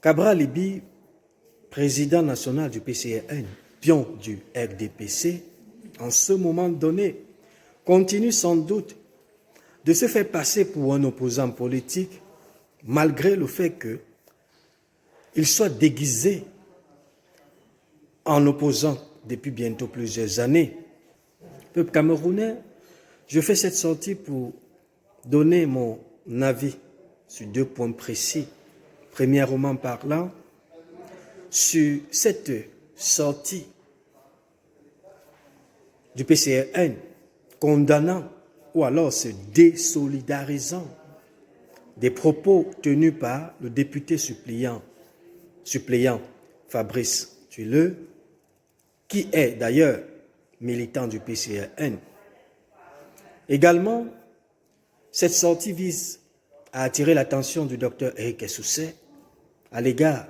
Cabral Libye, président national du PCRN, pion du RDPC, en ce moment donné, continue sans doute de se faire passer pour un opposant politique, malgré le fait qu'il soit déguisé en opposant depuis bientôt plusieurs années. Peuple camerounais, je fais cette sortie pour donner mon avis sur 2 points précis. Premièrement parlant, sur cette sortie du PCRN condamnant ou alors se désolidarisant des propos tenus par le député suppléant Fabrice Thuilleux, qui est d'ailleurs militant du PCRN. Également, cette sortie vise à attirer l'attention du docteur Éric Essousset à l'égard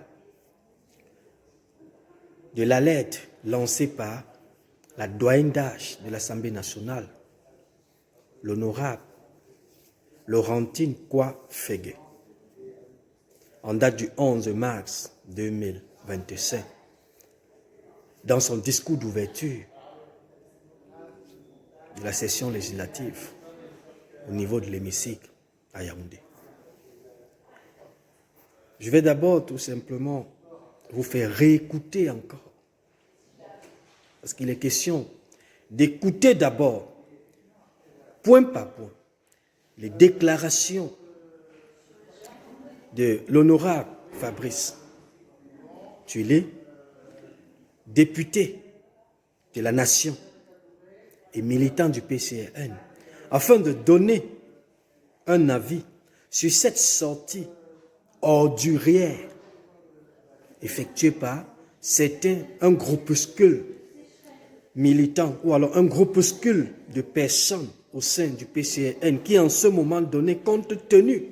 de l'alerte lancée par la doyenne d'âge de l'Assemblée nationale, l'honorable Laurentine Kouafégué, en date du 11 mars 2025, dans son discours d'ouverture de la session législative au niveau de l'hémicycle à Yaoundé. Je vais d'abord tout simplement vous faire réécouter encore, parce qu'il est question d'écouter d'abord, point par point, les déclarations de l'honorable Fabrice Thuilleux, député de la nation et militant du PCRN, afin de donner un avis sur cette sortie ordurière effectuée par un groupuscule militant ou alors un groupuscule de personnes au sein du PCRN qui, en ce moment donné, compte tenu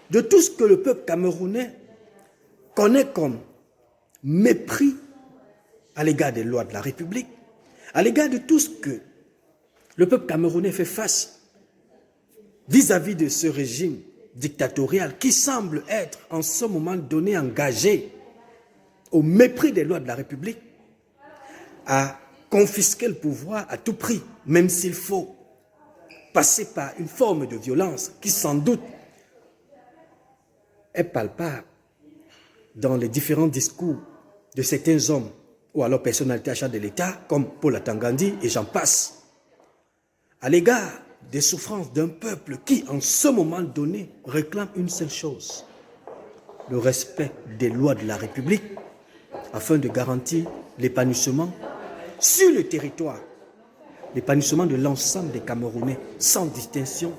de tout ce que le peuple camerounais connaît comme mépris à l'égard des lois de la République, à l'égard de tout ce que le peuple camerounais fait face vis-à-vis de ce régime dictatorial qui semble être en ce moment donné engagé au mépris des lois de la République, à confisquer le pouvoir à tout prix, même s'il faut passer par une forme de violence qui sans doute est palpable dans les différents discours de certains hommes ou alors personnalités achat de l'État comme Paul Atangandi et j'en passe, à l'égard des souffrances d'un peuple qui, en ce moment donné, réclame une seule chose, le respect des lois de la République afin de garantir l'épanouissement sur le territoire, l'épanouissement de l'ensemble des Camerounais, sans distinction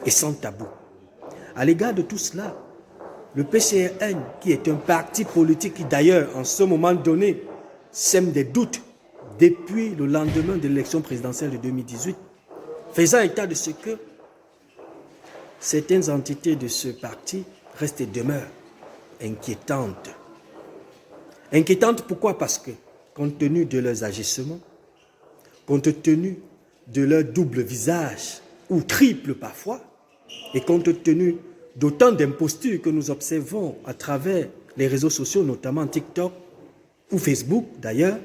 et sans tabou. À l'égard de tout cela, le PCRN, qui est un parti politique qui d'ailleurs, en ce moment donné, sème des doutes depuis le lendemain de l'élection présidentielle de 2018, faisant état de ce que certaines entités de ce parti restent et demeurent inquiétantes. Inquiétantes pourquoi? Parce que, compte tenu de leurs agissements, compte tenu de leur double visage, ou triple parfois, et compte tenu d'autant d'impostures que nous observons à travers les réseaux sociaux, notamment TikTok ou Facebook d'ailleurs,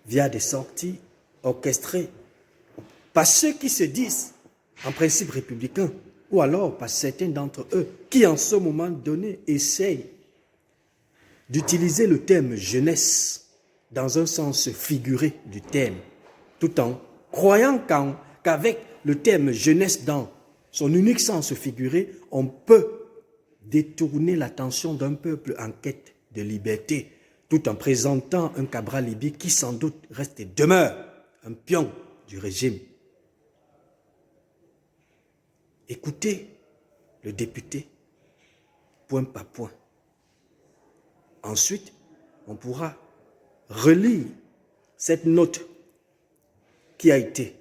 via des sorties orchestrées par ceux qui se disent en principe républicains, ou alors par certains d'entre eux qui en ce moment donné essayent d'utiliser le terme jeunesse dans un sens figuré du terme, tout en croyant qu'avec le terme jeunesse dans son unique sens figuré, on peut détourner l'attention d'un peuple en quête de liberté, tout en présentant un Cabral Libye qui sans doute reste et demeure un pion du régime. Écoutez le député, point par point. Ensuite, on pourra relire cette note qui a été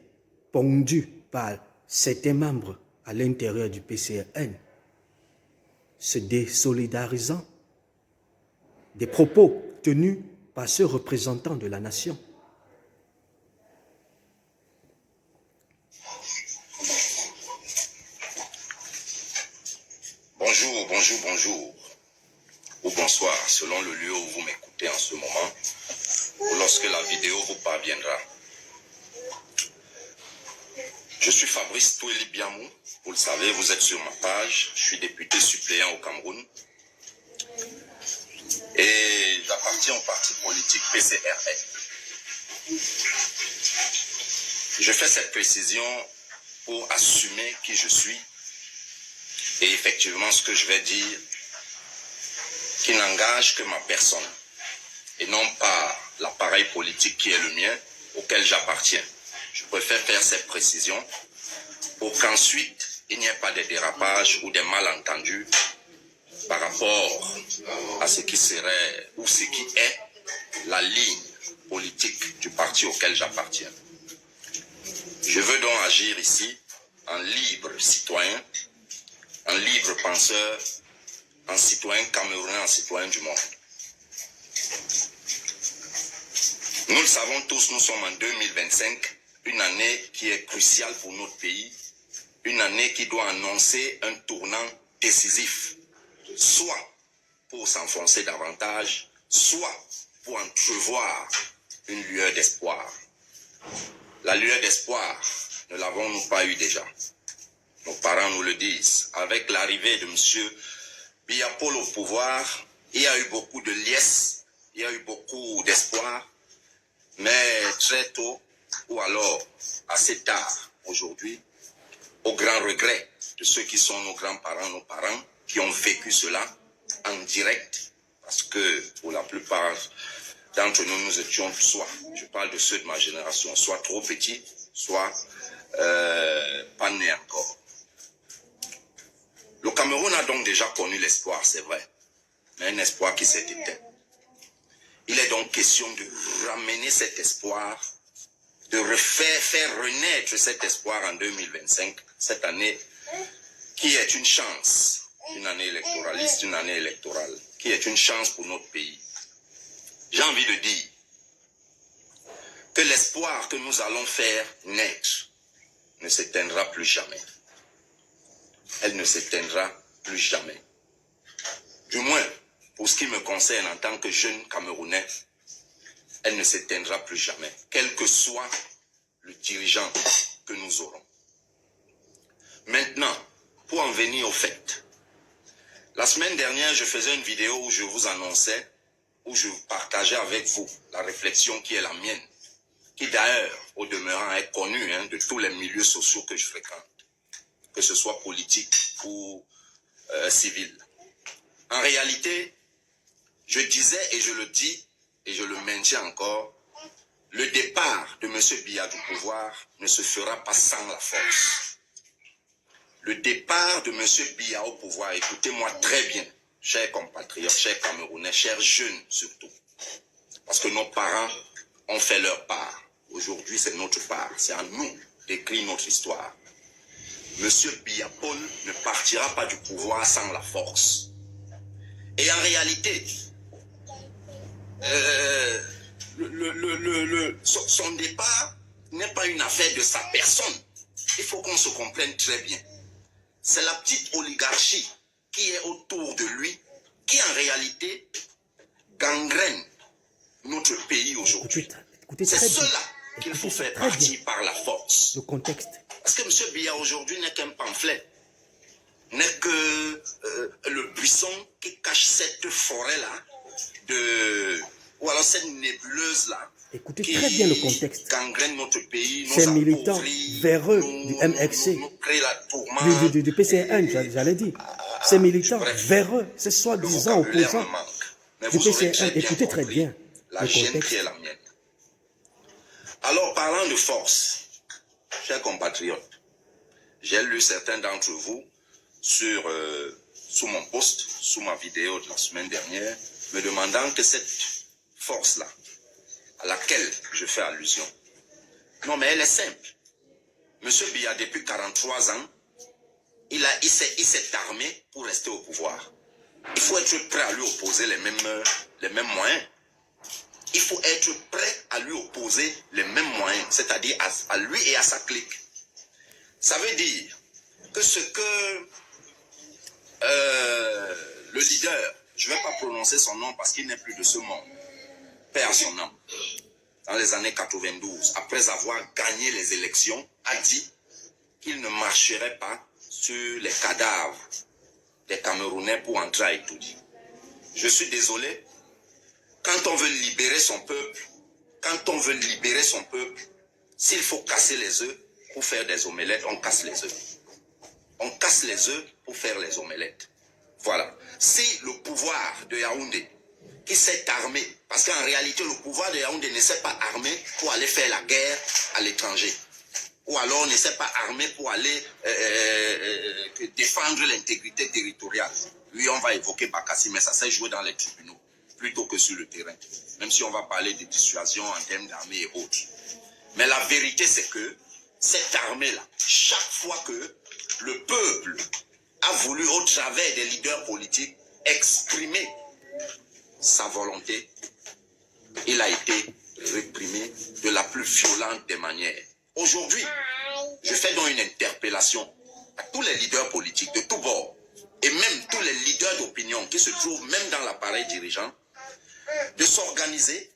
pondue par certains membres à l'intérieur du PCRN, se désolidarisant des propos tenus par ce représentant de la nation. Bonjour. ou bonsoir, selon le lieu où vous m'écoutez en ce moment, ou lorsque la vidéo vous parviendra. Je suis Fabrice Toueli Biamou, vous le savez, vous êtes sur ma page, je suis député suppléant au Cameroun et j'appartiens au parti politique PCRN. Je fais cette précision pour assumer qui je suis et effectivement ce que je vais dire qui n'engage que ma personne et non pas l'appareil politique qui est le mien, auquel j'appartiens. Je préfère faire cette précision pour qu'ensuite il n'y ait pas de dérapage ou des malentendus par rapport à ce qui serait ou ce qui est la ligne politique du parti auquel j'appartiens. Je veux donc agir ici en libre citoyen, en libre penseur, en citoyen camerounais, en citoyen du monde. Nous le savons tous, nous sommes en 2025, une année qui est cruciale pour notre pays, une année qui doit annoncer un tournant décisif, soit pour s'enfoncer davantage, soit pour entrevoir une lueur d'espoir. La lueur d'espoir, ne l'avons-nous pas eu déjà? Nos parents nous le disent. Avec l'arrivée de M. Biya Paul au pouvoir, il y a eu beaucoup de liesse, il y a eu beaucoup d'espoir, mais très tôt, ou alors assez tard aujourd'hui, au grand regret de ceux qui sont nos grands-parents, nos parents, qui ont vécu cela en direct, parce que pour la plupart d'entre nous, nous étions soit, je parle de ceux de ma génération, soit trop petits, soit pas nés encore. Le Cameroun a donc déjà connu l'espoir, c'est vrai, mais un espoir qui s'est éteint. Il est donc question de ramener cet espoir, de faire renaître cet espoir en 2025, cette année qui est une chance, une année électoraliste, une année électorale, qui est une chance pour notre pays. J'ai envie de dire que l'espoir que nous allons faire naître ne s'éteindra plus jamais. Elle ne s'éteindra plus jamais. Du moins, pour ce qui me concerne en tant que jeune Camerounais, elle ne s'éteindra plus jamais, quel que soit le dirigeant que nous aurons. Maintenant, pour en venir au fait, la semaine dernière, je faisais une vidéo où je vous annonçais, où je partageais avec vous la réflexion qui est la mienne, qui d'ailleurs, au demeurant, est connue de tous les milieux sociaux que je fréquente, que ce soit politique ou civil. En réalité, je disais et je le dis, et je le maintiens encore, le départ de M. Biya du pouvoir ne se fera pas sans la force. Le départ de M. Biya au pouvoir, écoutez-moi très bien, chers compatriotes, chers Camerounais, chers jeunes surtout, parce que nos parents ont fait leur part. Aujourd'hui, c'est notre part. C'est à nous d'écrire notre histoire. M. Biya Paul ne partira pas du pouvoir sans la force. Et en réalité, son départ n'est pas une affaire de sa personne. Il faut qu'on se comprenne très bien. C'est la petite oligarchie qui est autour de lui, qui en réalité gangrène notre pays aujourd'hui. C'est cela qu'il faut faire partir par la force. Le contexte. Parce que M. Biya aujourd'hui n'est qu'un pamphlet, n'est que le buisson qui cache cette forêt-là, ou alors cette nébuleuse-là. Écoutez très bien le contexte. Gangrène notre pays, ces militants véreux du MRC, du PCN, j'allais dire. Ces militants véreux, ces soi-disant opposants du PCN, écoutez très bien la gêne qui est la mienne. Alors, parlant de force, chers compatriotes, j'ai lu certains d'entre vous sous mon post, sous ma vidéo de la semaine dernière, me demandant que cette force-là, à laquelle je fais allusion, non mais elle est simple. Monsieur Biya, depuis 43 ans, il s'est armé pour rester au pouvoir. Il faut être prêt à lui opposer les mêmes moyens. Il faut être prêt à lui opposer les mêmes moyens, c'est-à-dire à lui et à sa clique. Ça veut dire que ce que le leader je ne vais pas prononcer son nom parce qu'il n'est plus de ce monde, paix à son âme, dans les années 92, après avoir gagné les élections, a dit qu'il ne marcherait pas sur les cadavres des Camerounais pour entrer à Itoudi. Je suis désolé, quand on veut libérer son peuple, s'il faut casser les œufs pour faire des omelettes, on casse les œufs. On casse les œufs pour faire les omelettes. Voilà. Si le pouvoir de Yaoundé, qui s'est armé, parce qu'en réalité, le pouvoir de Yaoundé ne s'est pas armé pour aller faire la guerre à l'étranger, ou alors ne s'est pas armé pour aller défendre l'intégrité territoriale. Oui, on va évoquer Bakassi, mais ça s'est joué dans les tribunaux, plutôt que sur le terrain. Même si on va parler de dissuasion en termes d'armée et autres. Mais la vérité, c'est que cette armée-là, chaque fois que le peuple a voulu, au travers des leaders politiques, exprimer sa volonté, il a été réprimé de la plus violente des manières. Aujourd'hui, je fais donc une interpellation à tous les leaders politiques de tous bords, et même tous les leaders d'opinion qui se trouvent même dans l'appareil dirigeant, de s'organiser,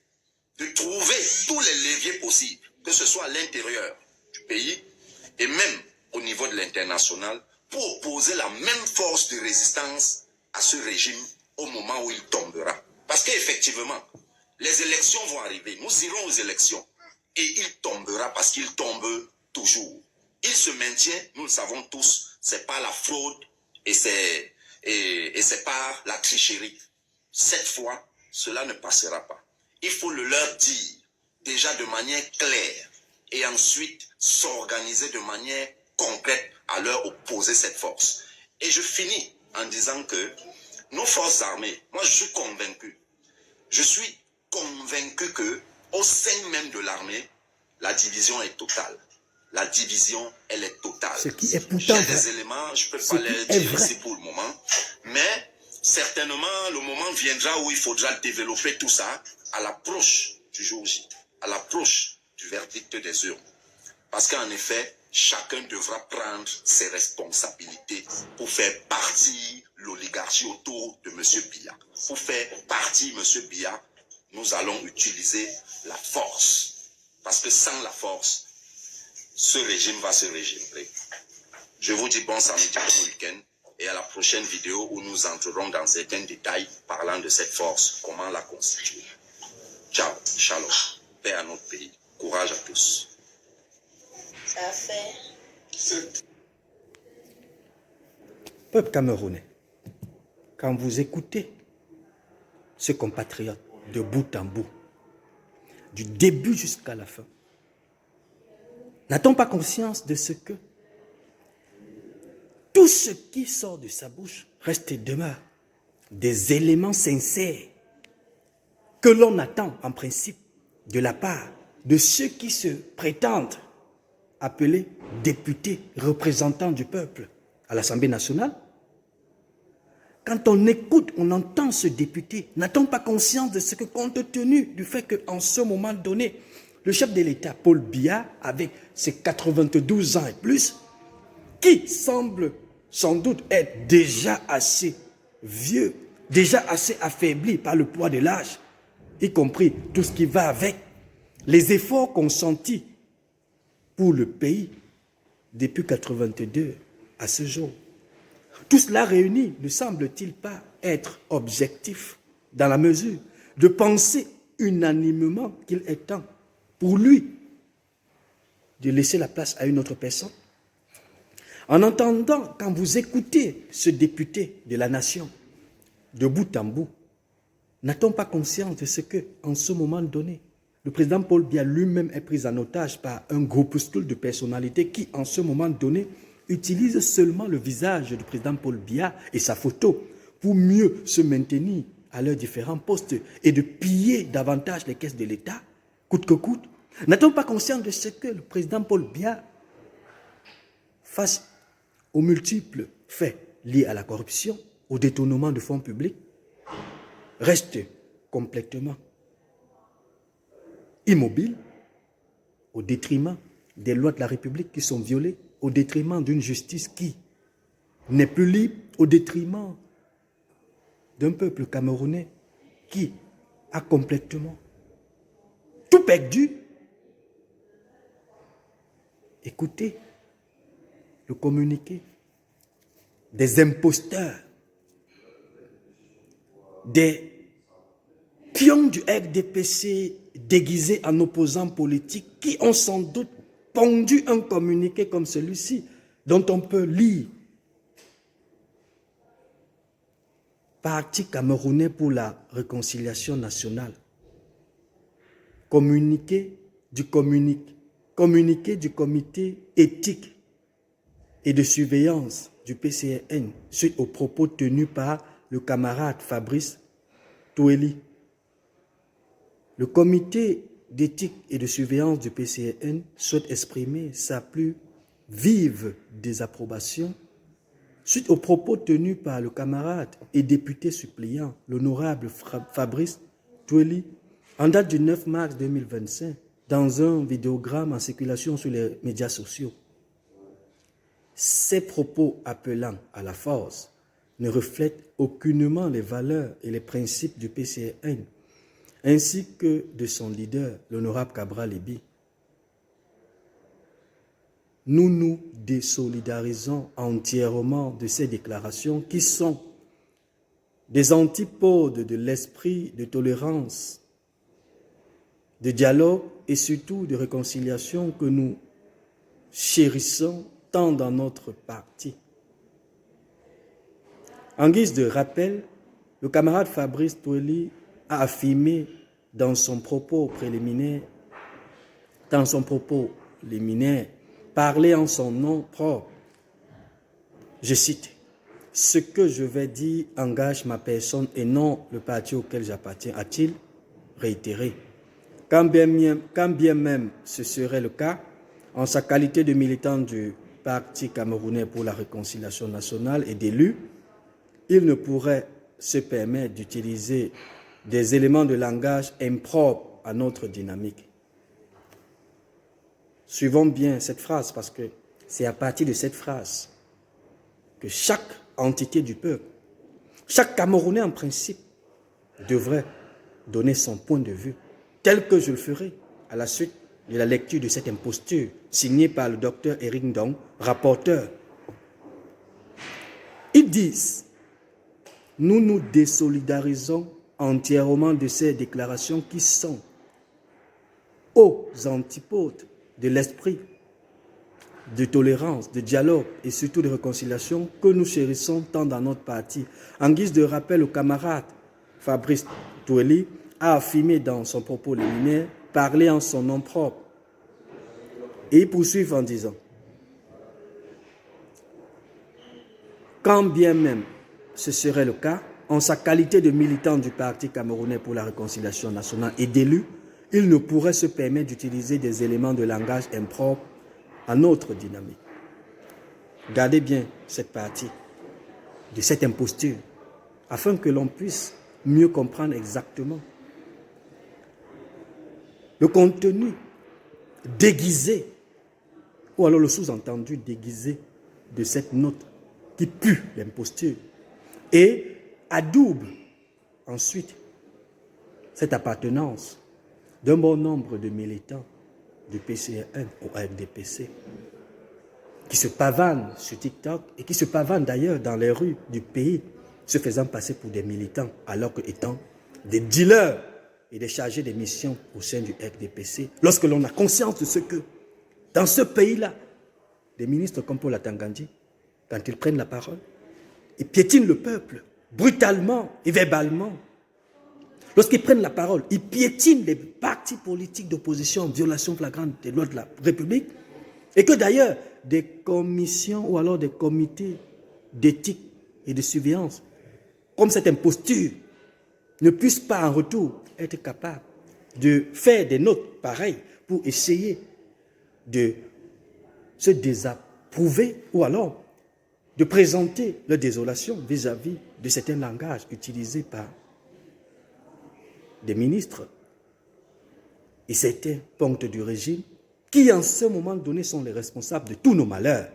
de trouver tous les leviers possibles, que ce soit à l'intérieur du pays et même au niveau de l'international, pour opposer la même force de résistance à ce régime au moment où il tombera. Parce qu'effectivement, les élections vont arriver, nous irons aux élections, et il tombera parce qu'il tombe toujours. Il se maintient, nous le savons tous, c'est pas la fraude et c'est pas la tricherie. Cette fois, cela ne passera pas. Il faut le leur dire, déjà de manière claire, et ensuite s'organiser de manière concrète à leur opposer cette force. Et je finis en disant que nos forces armées, moi je suis convaincu que au sein même de l'armée, la division est totale. La division, elle est totale. Ce qui est pourtant J'ai des éléments, je ne peux pas les dire ici pour le moment, mais certainement le moment viendra où il faudra développer tout ça à l'approche du jour J, à l'approche du verdict des urnes. Parce qu'en effet, chacun devra prendre ses responsabilités pour faire partir l'oligarchie autour de M. Biya. Pour faire partir M. Biya, nous allons utiliser la force. Parce que sans la force, ce régime va se régénérer. Je vous dis bon samedi, bon week-end, et à la prochaine vidéo où nous entrerons dans certains détails parlant de cette force, comment la constituer. Ciao, shalom, paix à notre pays, courage à tous. Ça fait. Peuple camerounais, quand vous écoutez ce compatriote de bout en bout, du début jusqu'à la fin, n'a-t-on pas conscience de ce que tout ce qui sort de sa bouche reste et demeure des éléments sincères que l'on attend en principe de la part de ceux qui se prétendent appelés députés représentants du peuple à l'Assemblée nationale? Quand on écoute, on entend ce député, n'a-t-on pas conscience de ce que, compte tenu du fait qu'en ce moment donné, le chef de l'État, Paul Biya, avec ses 92 ans et plus, qui semble sans doute être déjà assez vieux, déjà assez affaibli par le poids de l'âge, y compris tout ce qui va avec, les efforts consentis pour le pays depuis 82 à ce jour. Tout cela réuni ne semble-t-il pas être objectif dans la mesure de penser unanimement qu'il est temps pour lui de laisser la place à une autre personne? En entendant, quand vous écoutez ce député de la nation, de bout en bout, n'a-t-on pas conscience de ce que, en ce moment donné, le président Paul Biya lui-même est pris en otage par un groupuscule de personnalités qui, en ce moment donné, utilise seulement le visage du président Paul Biya et sa photo pour mieux se maintenir à leurs différents postes et de piller davantage les caisses de l'État, coûte que coûte? N'a-t-on pas conscience de ce que le président Paul Biya, face aux multiples faits liés à la corruption, au détournement de fonds publics, reste complètement immobile au détriment des lois de la République qui sont violées, au détriment d'une justice qui n'est plus libre, au détriment d'un peuple camerounais qui a complètement tout perdu. Écoutez le communiqué des imposteurs, des pions du RDPC déguisés en opposants politiques qui ont sans doute pondu un communiqué comme celui-ci, dont on peut lire: Parti camerounais pour la réconciliation nationale. Communiqué du comité éthique et de surveillance du PCN suite aux propos tenus par le camarade Fabrice Toueli. Le comité d'éthique et de surveillance du PCN souhaite exprimer sa plus vive désapprobation suite aux propos tenus par le camarade et député suppléant, l'honorable Fabrice Toueli, en date du 9 mars 2025, dans un vidéogramme en circulation sur les médias sociaux. Ces propos appelant à la force ne reflètent aucunement les valeurs et les principes du PCN, ainsi que de son leader, l'honorable Cabral Libi. Nous nous désolidarisons entièrement de ces déclarations qui sont des antipodes de l'esprit de tolérance, de dialogue et surtout de réconciliation que nous chérissons tant dans notre parti. En guise de rappel, le camarade Fabrice Toueli a affirmé dans son propos liminaire, parler en son nom propre. Je cite: « Ce que je vais dire engage ma personne et non le parti auquel j'appartiens », a-t-il réitéré. Quand bien même ce serait le cas, en sa qualité de militant du Parti camerounais pour la réconciliation nationale et d'élu, il ne pourrait se permettre d'utiliser des éléments de langage impropres à notre dynamique. Suivons bien cette phrase, parce que c'est à partir de cette phrase que chaque entité du peuple, chaque Camerounais en principe, devrait donner son point de vue, tel que je le ferai à la suite de la lecture de cette imposture signée par le docteur Eric Ndong, rapporteur. Ils disent: nous nous désolidarisons entièrement de ces déclarations qui sont aux antipodes de l'esprit de tolérance, de dialogue et surtout de réconciliation que nous chérissons tant dans notre parti. En guise de rappel, le camarade Fabrice Toueli a affirmé dans son propos liminaire, parler en son nom propre. Et il poursuit en disant: quand bien même ce serait le cas, en sa qualité de militant du Parti camerounais pour la réconciliation nationale et d'élu, il ne pourrait se permettre d'utiliser des éléments de langage impropres à notre dynamique. Gardez bien cette partie de cette imposture, afin que l'on puisse mieux comprendre exactement le contenu déguisé, ou alors le sous-entendu déguisé de cette note qui pue l'imposture, et adoube ensuite cette appartenance d'un bon nombre de militants du PCN au RDPC qui se pavanent sur TikTok et qui se pavanent d'ailleurs dans les rues du pays, se faisant passer pour des militants alors qu'étant des dealers et des chargés de mission au sein du RDPC. Lorsque l'on a conscience de ce que, dans ce pays-là, des ministres comme Paul Atangandi, quand ils prennent la parole, ils piétinent le peuple brutalement et verbalement. Lorsqu'ils prennent la parole, ils piétinent les partis politiques d'opposition en violation flagrante des lois de la République, et que d'ailleurs, des commissions ou alors des comités d'éthique et de surveillance, comme cette imposture, ne puissent pas en retour être capables de faire des notes pareilles pour essayer de se désapprouver ou alors de présenter leur désolation vis-à-vis de certains langages utilisés par des ministres et certains ponctes du régime qui, en ce moment donné, sont les responsables de tous nos malheurs.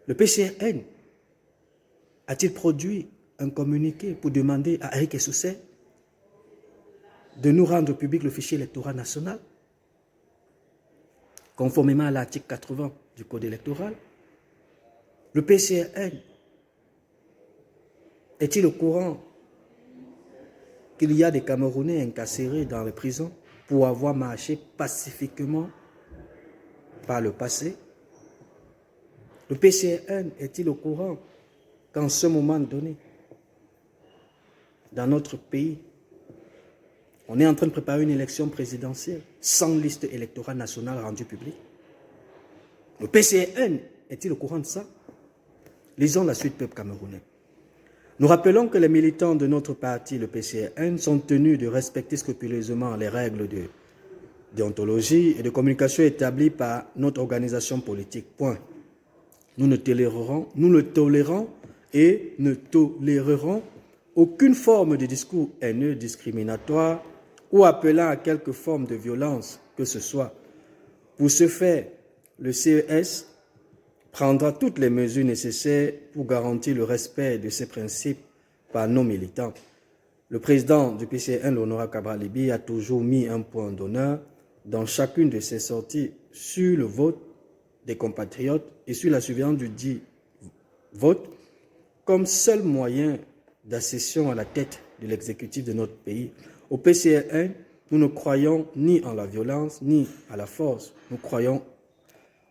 Le PCN a-t-il produit un communiqué pour demander à Eric Essousset de nous rendre public le fichier électoral national, conformément à l'article 80 du Code électoral. Le PCRN est-il au courant qu'il y a des Camerounais incarcérés dans les prisons pour avoir marché pacifiquement par le passé? Le PCRN est-il au courant qu'en ce moment donné, dans notre pays, on est en train de préparer une élection présidentielle sans liste électorale nationale rendue publique? Le PCRN est-il au courant de ça? Lisons la suite, peuple camerounais. Nous rappelons que les militants de notre parti, le PCRN, sont tenus de respecter scrupuleusement les règles de déontologie et de communication établies par notre organisation politique. Point. Nous ne tolérerons et ne tolérerons aucune forme de discours haineux, discriminatoire ou appelant à quelque forme de violence que ce soit. Pour ce faire, le CES prendra toutes les mesures nécessaires pour garantir le respect de ces principes par nos militants. Le président du PCRN, l'honorable Cabral Libye, a toujours mis un point d'honneur dans chacune de ses sorties sur le vote des compatriotes et sur la surveillance du dit vote comme seul moyen d'accession à la tête de l'exécutif de notre pays. Au PCRN, nous ne croyons ni en la violence ni à la force. Nous croyons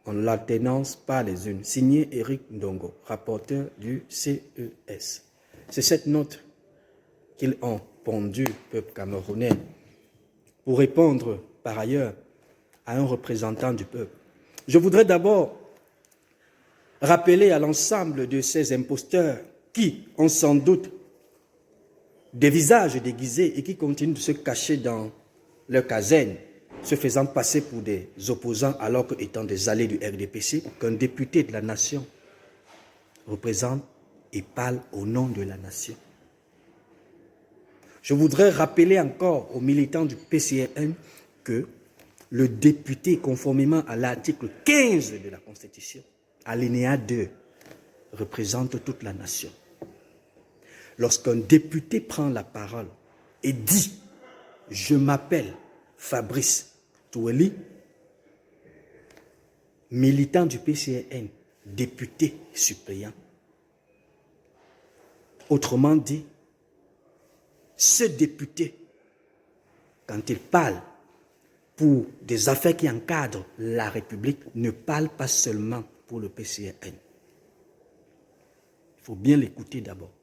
en l'alternance par les unes. Signé Éric Ndongo, rapporteur du CES. C'est cette note qu'ils ont pondue, peuple camerounais, pour répondre par ailleurs à un représentant du peuple. Je voudrais d'abord rappeler à l'ensemble de ces imposteurs qui ont sans doute des visages déguisés et qui continuent de se cacher dans leur caserne, se faisant passer pour des opposants alors qu'étant des alliés du RDPC, qu'un député de la nation représente et parle au nom de la nation. Je voudrais rappeler encore aux militants du PCRN que le député, conformément à l'article 15 de la Constitution, alinéa 2, représente toute la nation. Lorsqu'un député prend la parole et dit « Je m'appelle Fabrice Toueli, militant du PCRN, député suppléant ». Autrement dit, ce député, quand il parle pour des affaires qui encadrent la République, ne parle pas seulement pour le PCRN. Il faut bien l'écouter d'abord,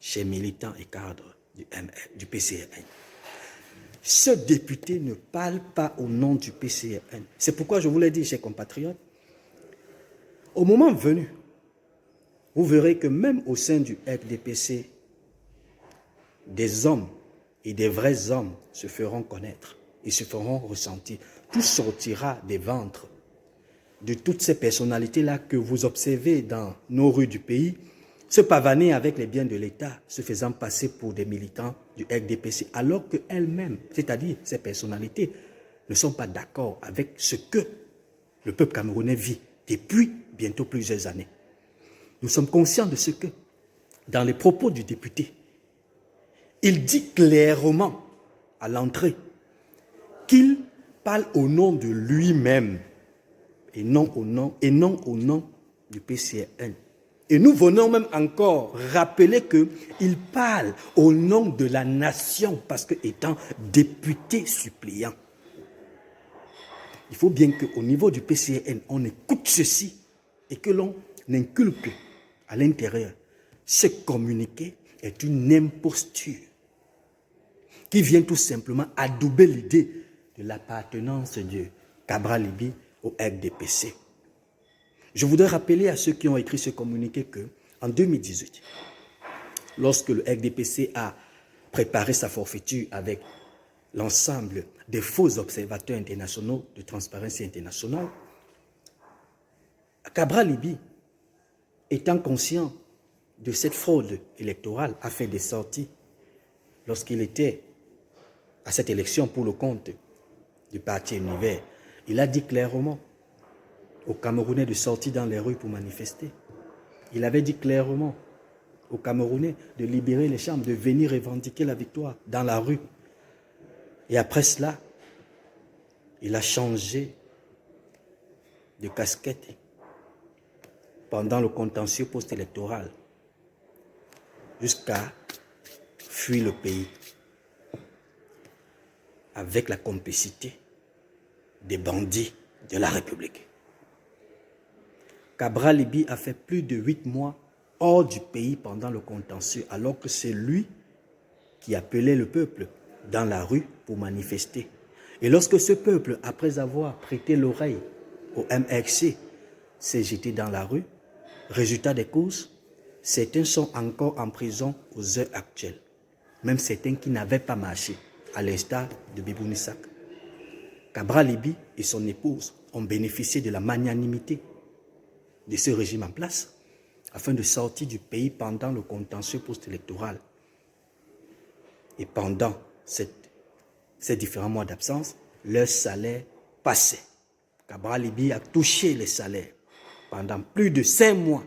chez militants et cadres du PCRN. Ce député ne parle pas au nom du PCRN. C'est pourquoi je vous l'ai dit, chers compatriotes, au moment venu, vous verrez que même au sein du RDPC, des hommes et des vrais hommes se feront connaître et se feront ressentir. Tout sortira des ventres de toutes ces personnalités-là que vous observez dans nos rues du pays, se pavaner avec les biens de l'État, se faisant passer pour des militants du RDPC, alors qu'elles-mêmes, c'est-à-dire ces personnalités, ne sont pas d'accord avec ce que le peuple camerounais vit depuis bientôt plusieurs années. Nous sommes conscients de ce que, dans les propos du député, il dit clairement à l'entrée qu'il parle au nom de lui-même et non au nom du PCRN. Et nous venons même encore rappeler qu'il parle au nom de la nation parce qu'étant député suppléant. Il faut bien qu'au niveau du PCRN, on écoute ceci et que l'on inculque à l'intérieur. Ce communiqué est une imposture qui vient tout simplement adouber l'idée de l'appartenance de Cabral Libye au RDPC. Je voudrais rappeler à ceux qui ont écrit ce communiqué qu'en 2018, lorsque le RDPC a préparé sa forfaiture avec l'ensemble des faux observateurs internationaux de Transparency International, Cabral Libye, étant conscient de cette fraude électorale, a fait des sorties lorsqu'il était à cette élection pour le compte du parti Univers. Il a dit clairement aux Camerounais de sortir dans les rues pour manifester. Il avait dit clairement aux Camerounais de libérer les chambres, de venir revendiquer la victoire dans la rue. Et après cela, il a changé de casquette pendant le contentieux post-électoral jusqu'à fuir le pays avec la complicité des bandits de la République. Cabral Libby a fait plus de 8 mois hors du pays pendant le contentieux, alors que c'est lui qui appelait le peuple dans la rue pour manifester. Et lorsque ce peuple, après avoir prêté l'oreille au MRC, s'est jeté dans la rue, résultat des courses, certains sont encore en prison aux heures actuelles. Même certains qui n'avaient pas marché, à l'instar de Bibou Nissak. Cabral Libby et son épouse ont bénéficié de la magnanimité de ce régime en place afin de sortir du pays pendant le contentieux post-électoral. Et pendant ces différents mois d'absence, leur salaire passait. Cabral Libby a touché les salaires pendant plus de 5 mois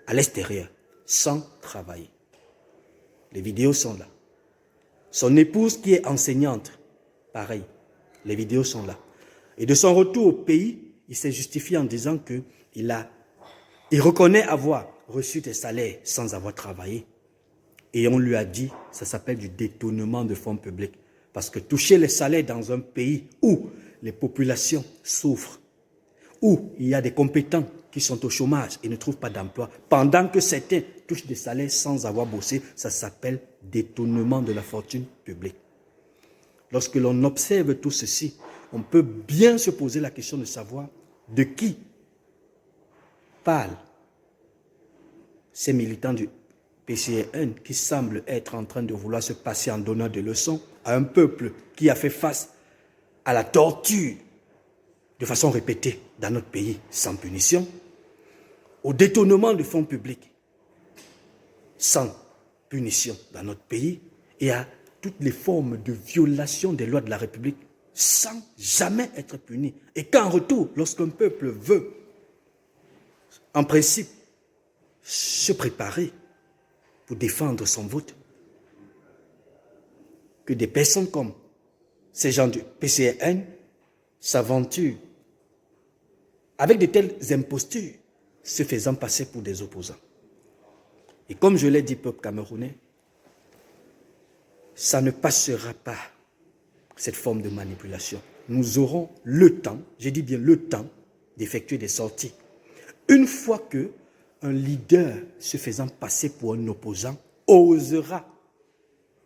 à l'extérieur, sans travailler. Les vidéos sont là. Son épouse qui est enseignante, pareil, les vidéos sont là. Et de son retour au pays, il s'est justifié en disant qu'il reconnaît avoir reçu des salaires sans avoir travaillé. Et on lui a dit, ça s'appelle du détournement de fonds publics. Parce que toucher les salaires dans un pays où les populations souffrent, où il y a des compétents qui sont au chômage et ne trouvent pas d'emploi, pendant que certains touchent des salaires sans avoir bossé, ça s'appelle détournement de la fortune publique. Lorsque l'on observe tout ceci, on peut bien se poser la question de savoir de qui parlent ces militants du PCN qui semblent être en train de vouloir se passer en donnant des leçons à un peuple qui a fait face à la torture de façon répétée dans notre pays sans punition, au détournement de fonds publics sans punition dans notre pays et à toutes les formes de violation des lois de la République sans jamais être puni. Et qu'en retour, lorsqu'un peuple veut, en principe, se préparer pour défendre son vote, que des personnes comme ces gens du PCN s'aventurent avec de telles impostures, se faisant passer pour des opposants. Et comme je l'ai dit, peuple camerounais, ça ne passera pas, cette forme de manipulation. Nous aurons le temps, je dis bien le temps, d'effectuer des sorties. Une fois qu'un leader se faisant passer pour un opposant osera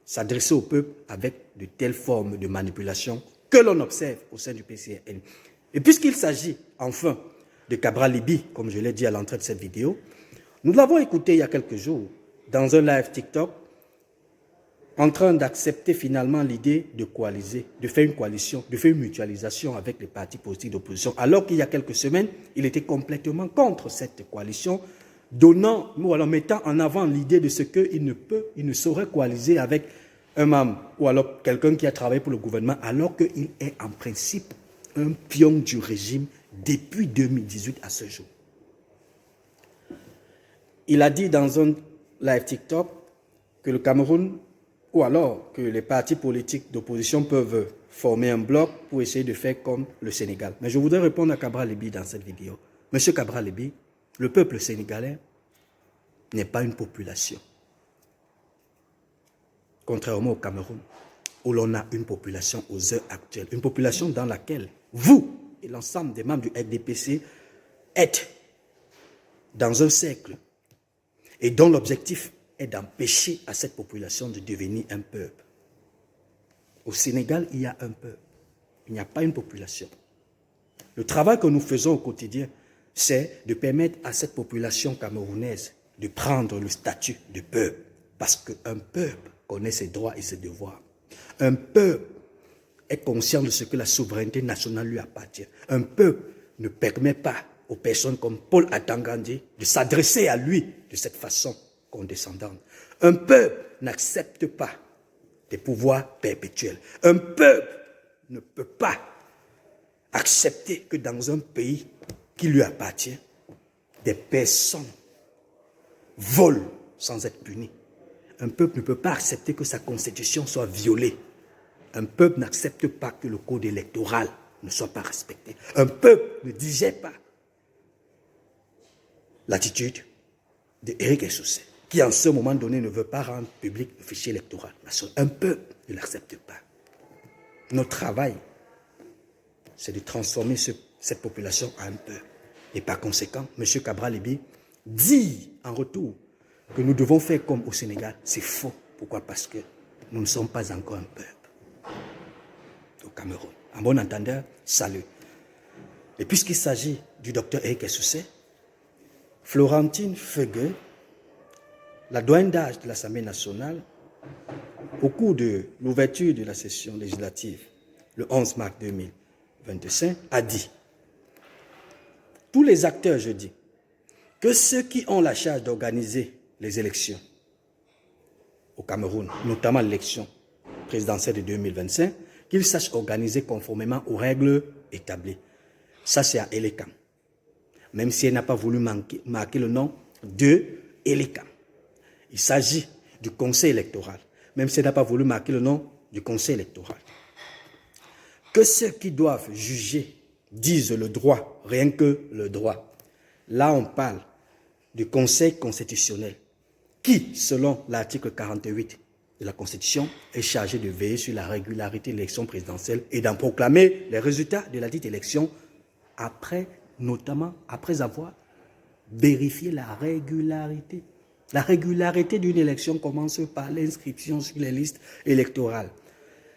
s'adresser au peuple avec de telles formes de manipulation que l'on observe au sein du PCN. Et puisqu'il s'agit, enfin, de Cabral Libby, comme je l'ai dit à l'entrée de cette vidéo, nous l'avons écouté il y a quelques jours dans un live TikTok, en train d'accepter finalement l'idée de coaliser, de faire une coalition, de faire une mutualisation avec les partis politiques d'opposition, alors qu'il y a quelques semaines, il était complètement contre cette coalition, donnant, ou alors mettant en avant l'idée de ce qu'il ne saurait coaliser avec un membre, ou alors quelqu'un qui a travaillé pour le gouvernement, alors qu'il est en principe un pion du régime depuis 2018 à ce jour. Il a dit dans un live TikTok que le Cameroun, ou alors que les partis politiques d'opposition peuvent former un bloc pour essayer de faire comme le Sénégal. Mais je voudrais répondre à Cabral Libby dans cette vidéo. Monsieur Cabral Libby, le peuple sénégalais n'est pas une population. Contrairement au Cameroun, où l'on a une population aux heures actuelles, une population dans laquelle vous et l'ensemble des membres du RDPC êtes dans un cercle et dont l'objectif est d'empêcher à cette population de devenir un peuple. Au Sénégal, il y a un peuple, il n'y a pas une population. Le travail que nous faisons au quotidien, c'est de permettre à cette population camerounaise de prendre le statut de peuple, parce qu'un peuple connaît ses droits et ses devoirs. Un peuple est conscient de ce que la souveraineté nationale lui appartient. Un peuple ne permet pas aux personnes comme Paul Atangandi de s'adresser à lui de cette façon condescendante. Un peuple n'accepte pas des pouvoirs perpétuels. Un peuple ne peut pas accepter que dans un pays qui lui appartient, des personnes vole sans être puni. Un peuple ne peut pas accepter que sa constitution soit violée. Un peuple n'accepte pas que le code électoral ne soit pas respecté. Un peuple ne digère pas l'attitude d'Éric Essoussé, qui en ce moment donné ne veut pas rendre public le fichier électoral national. Un peuple ne l'accepte pas. Notre travail, c'est de transformer cette population en un peuple. Et par conséquent, M. Cabral-Libye dit en retour que nous devons faire comme au Sénégal. C'est faux. Pourquoi? Parce que nous ne sommes pas encore un peuple au Cameroun. En bon entendeur, salut. Et puisqu'il s'agit du docteur Éric Essoussé, Florentine Fegueux, la doyenne d'âge de l'Assemblée nationale, au cours de l'ouverture de la session législative, le 11 mars 2025, a dit: tous les acteurs, je dis, que ceux qui ont la charge d'organiser les élections au Cameroun, notamment l'élection présidentielle de 2025, qu'ils sachent organiser conformément aux règles établies. Ça, c'est à Elekam. Même si elle n'a pas voulu marquer le nom de Elekam. Il s'agit du conseil électoral, même si elle n'a pas voulu marquer le nom du conseil électoral. Que ceux qui doivent juger disent le droit, rien que le droit. Là, on parle du Conseil constitutionnel, qui, selon l'article 48 de la Constitution, est chargé de veiller sur la régularité de l'élection présidentielle et d'en proclamer les résultats de la dite élection notamment après avoir vérifié la régularité. La régularité d'une élection commence par l'inscription sur les listes électorales,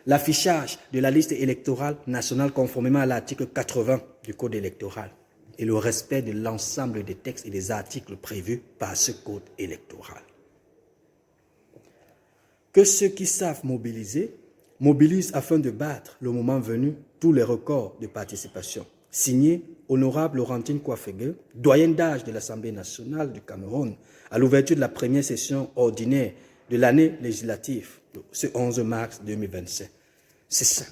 l'affichage de la liste électorale nationale conformément à l'article 80 du Code électoral et le respect de l'ensemble des textes et des articles prévus par ce Code électoral. Que ceux qui savent mobiliser, mobilisent afin de battre, le moment venu, tous les records de participation. Signé Honorable Laurentine Kouafegueux, doyenne d'âge de l'Assemblée nationale du Cameroun, à l'ouverture de la première session ordinaire de l'année législative, ce 11 mars 2025. C'est ça.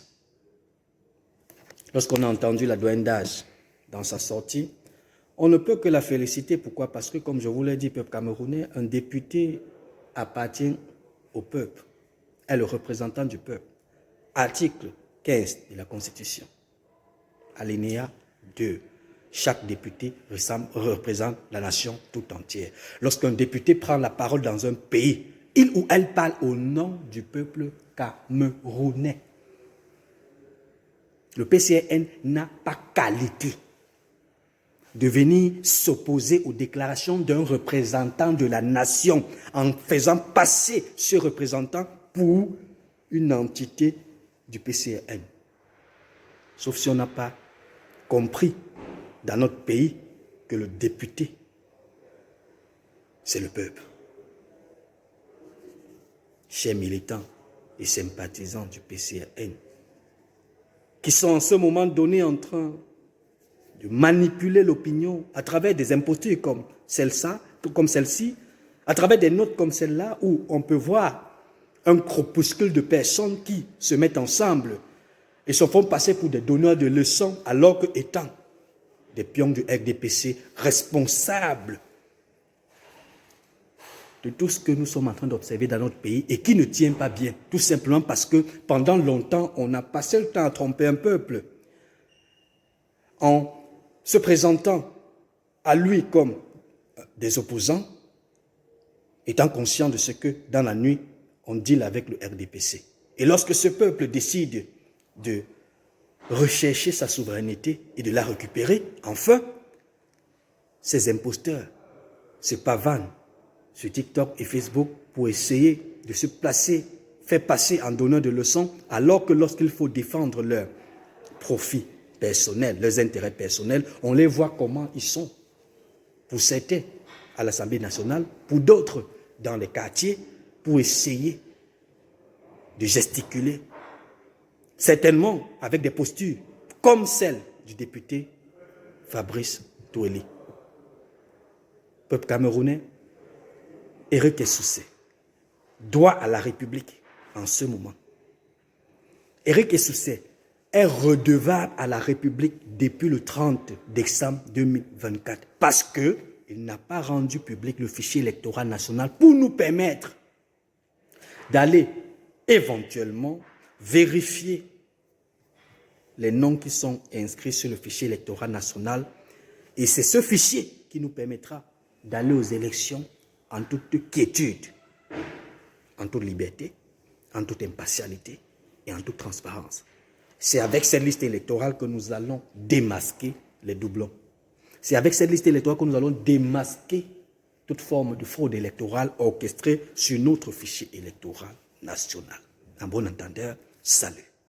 Lorsqu'on a entendu la doyenne d'âge dans sa sortie, on ne peut que la féliciter. Pourquoi? Parce que, comme je vous l'ai dit, peuple camerounais, un député appartient au peuple, est le représentant du peuple. Article 15 de la Constitution. Alinéa 2. Chaque député représente la nation tout entière. Lorsqu'un député prend la parole dans un pays, il ou elle parle au nom du peuple camerounais. Le PCRN n'a pas qualité de venir s'opposer aux déclarations d'un représentant de la nation en faisant passer ce représentant pour une entité du PCRN. Sauf si on n'a pas compris dans notre pays que le député, c'est le peuple. Chers militants et sympathisants du PCRN, qui sont en ce moment donné en train de manipuler l'opinion à travers des impostures comme celle-ci, à travers des notes comme celle-là, où on peut voir un corpuscule de personnes qui se mettent ensemble et se font passer pour des donneurs de leçons, alors que étant des pions du RDPC responsables de tout ce que nous sommes en train d'observer dans notre pays et qui ne tient pas bien, tout simplement parce que pendant longtemps, on a passé le temps à tromper un peuple en se présentant à lui comme des opposants, étant conscient de ce que dans la nuit, on deal avec le RDPC. Et lorsque ce peuple décide de rechercher sa souveraineté et de la récupérer, enfin, ces imposteurs se pavanent sur TikTok et Facebook pour essayer de se placer, faire passer en donnant de leçons, alors que lorsqu'il faut défendre leurs profits personnels, leurs intérêts personnels, on les voit comment ils sont. Pour certains, à l'Assemblée nationale, pour d'autres, dans les quartiers, pour essayer de gesticuler, certainement avec des postures comme celle du député Fabrice Toueli. Peuple camerounais, Éric Essoussé doit à la République en ce moment. Éric Essoussé est redevable à la République depuis le 30 décembre 2024 parce que il n'a pas rendu public le fichier électoral national pour nous permettre d'aller éventuellement vérifier les noms qui sont inscrits sur le fichier électoral national. Et c'est ce fichier qui nous permettra d'aller aux élections en toute quiétude, en toute liberté, en toute impartialité et en toute transparence. C'est avec cette liste électorale que nous allons démasquer les doublons. C'est avec cette liste électorale que nous allons démasquer toute forme de fraude électorale orchestrée sur notre fichier électoral national. Un bon entendeur, salut.